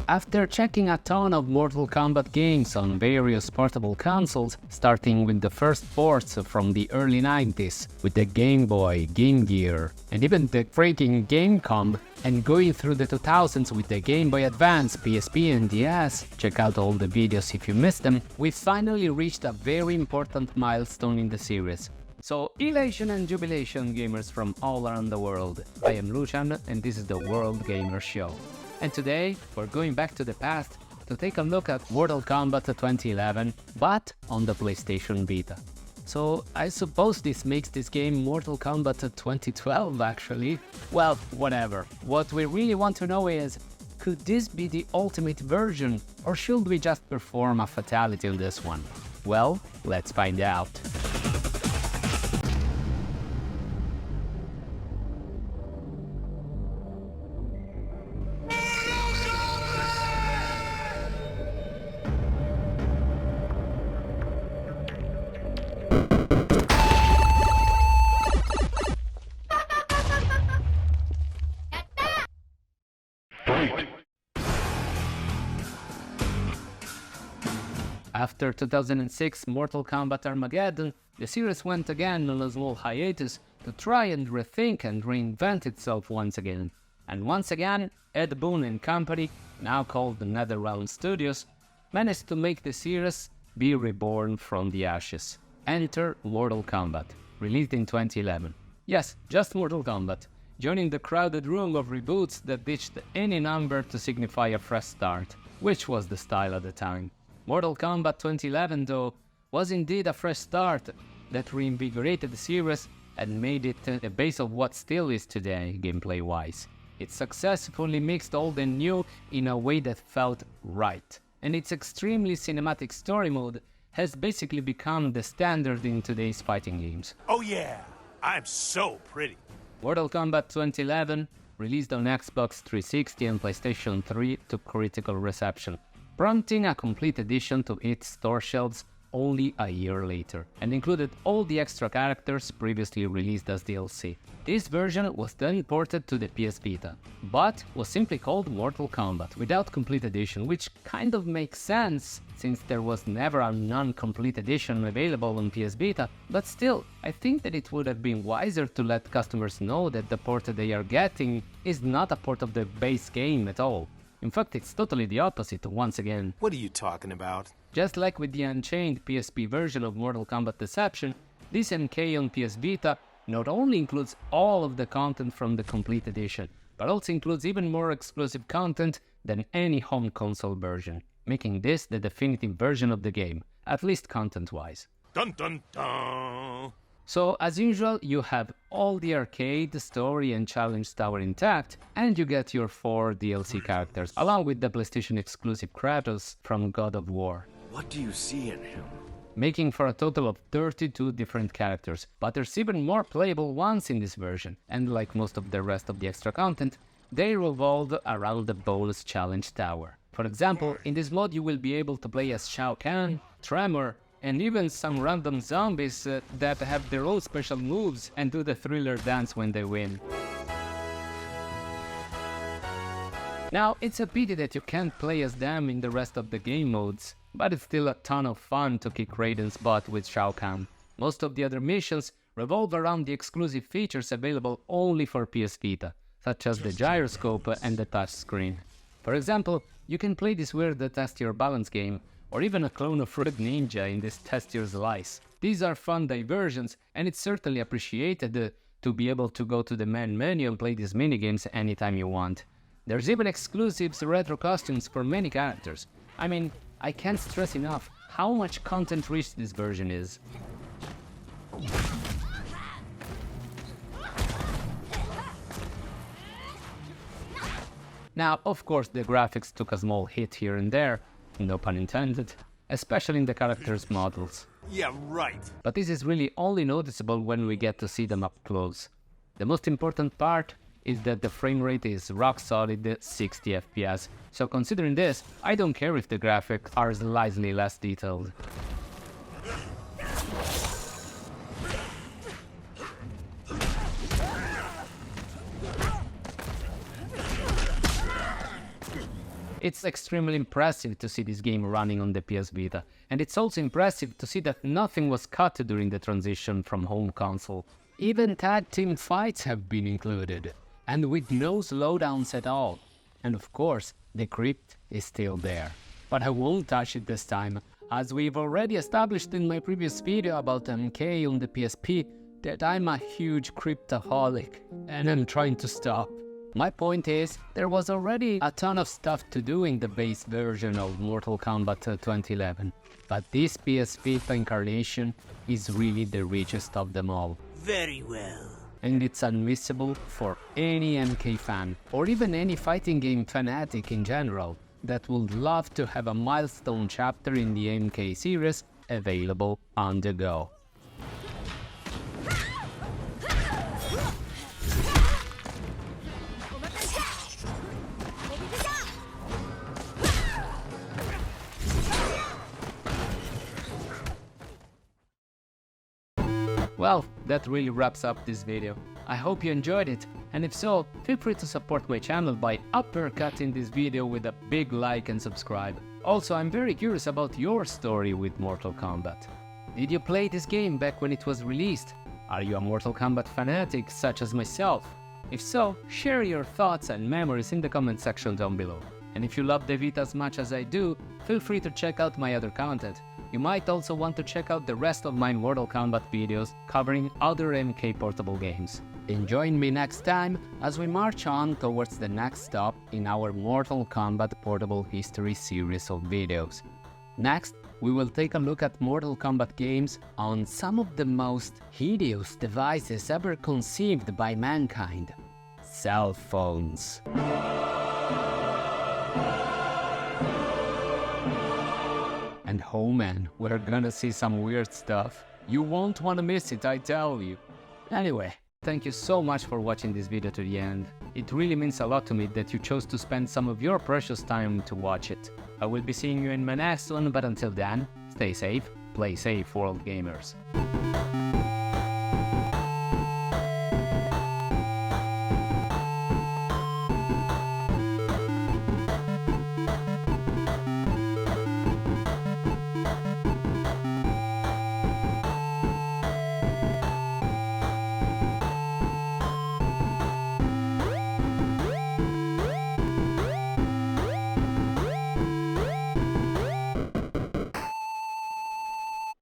After checking a ton of Mortal Kombat games on various portable consoles, starting with the first ports from the early 90s, with the Game Boy, Game Gear, and even the freaking Gamecom, and going through the 2000s with the Game Boy Advance, PSP and DS, check out all the videos if you missed them, we finally reached a very important milestone in the series. So, elation and jubilation gamers from all around the world. I am Lucian and this is the World Gamer Show. And today, we're going back to the past to take a look at Mortal Kombat 2011, but on the PlayStation Vita. So, I suppose this makes this game Mortal Kombat 2012 actually? Well, whatever. What we really want to know is, could this be the ultimate version, or should we just perform a fatality on this one? Well, let's find out. After 2006 Mortal Kombat Armageddon, the series went again on a small hiatus to try and rethink and reinvent itself once again. And once again, Ed Boon and company, now called the NetherRealm Studios, managed to make the series be reborn from the ashes. Enter Mortal Kombat, released in 2011. Yes, just Mortal Kombat, joining the crowded room of reboots that ditched any number to signify a fresh start, which was the style at the time. Mortal Kombat 2011, though, was indeed a fresh start that reinvigorated the series and made it the base of what still is today, gameplay-wise. It successfully mixed old and new in a way that felt right, and its extremely cinematic story mode has basically become the standard in today's fighting games. Oh yeah, I'm so pretty. Mortal Kombat 2011, released on Xbox 360 and PlayStation 3, to critical reception, prompting a complete edition to hit store shelves only a year later, and included all the extra characters previously released as DLC. This version was then ported to the PS Vita, but was simply called Mortal Kombat, without complete edition, which kind of makes sense, since there was never a non-complete edition available on PS Vita, but still, I think that it would have been wiser to let customers know that the port they are getting is not a port of the base game at all. In fact, it's totally the opposite once again. What are you talking about? Just like with the Unchained PSP version of Mortal Kombat Deception, this MK on PS Vita not only includes all of the content from the complete edition, but also includes even more exclusive content than any home console version, making this the definitive version of the game, at least content-wise. Dun dun dun! So, as usual, you have all the arcade, story and challenge tower intact, and you get your 4 DLC characters, along with the PlayStation exclusive Kratos from God of War. What do you see in him? Making for a total of 32 different characters, but there's even more playable ones in this version, and like most of the rest of the extra content, they revolve around the bonus challenge tower. For example, in this mod you will be able to play as Shao Kahn, Tremor, and even some random zombies that have their own special moves and do the thriller dance when they win. Now, it's a pity that you can't play as them in the rest of the game modes, but it's still a ton of fun to kick Raiden's butt with Shao Kahn. Most of the other missions revolve around the exclusive features available only for PS Vita, such as the gyroscope and the touchscreen. For example, you can play this weird Test Your Balance game, or even a clone of Red Ninja in this Test Your Slice. These are fun diversions, and it's certainly appreciated to be able to go to the main menu and play these minigames anytime you want. There's even exclusive retro costumes for many characters. I mean, I can't stress enough how much content-rich this version is. Now, of course, the graphics took a small hit here and there, no pun intended, especially in the characters' models. Yeah, right. But this is really only noticeable when we get to see them up close. The most important part is that the frame rate is rock solid 60 FPS, so considering this, I don't care if the graphics are slightly less detailed. It's extremely impressive to see this game running on the PS Vita, and it's also impressive to see that nothing was cut during the transition from home console. Even tag team fights have been included, and with no slowdowns at all. And of course, the crypt is still there. But I won't touch it this time, as we've already established in my previous video about MK on the PSP that I'm a huge cryptaholic, and I'm trying to stop. My point is, there was already a ton of stuff to do in the base version of Mortal Kombat 2011, but this PS Vita incarnation is really the richest of them all. Very well. And it's unmissable for any MK fan, or even any fighting game fanatic in general, that would love to have a milestone chapter in the MK series available on the go. Well, that really wraps up this video. I hope you enjoyed it, and if so, feel free to support my channel by uppercutting this video with a big like and subscribe. Also, I'm very curious about your story with Mortal Kombat. Did you play this game back when it was released? Are you a Mortal Kombat fanatic such as myself? If so, share your thoughts and memories in the comment section down below. And if you love the Vita as much as I do, feel free to check out my other content. You might also want to check out the rest of my Mortal Kombat videos covering other MK portable games. And join me next time as we march on towards the next stop in our Mortal Kombat portable history series of videos. Next, we will take a look at Mortal Kombat games on some of the most hideous devices ever conceived by mankind: cell phones. And oh man, we're gonna see some weird stuff. You won't wanna miss it, I tell you. Anyway, thank you so much for watching this video to the end. It really means a lot to me that you chose to spend some of your precious time to watch it. I will be seeing you in my next one, but until then, stay safe, play safe, world gamers.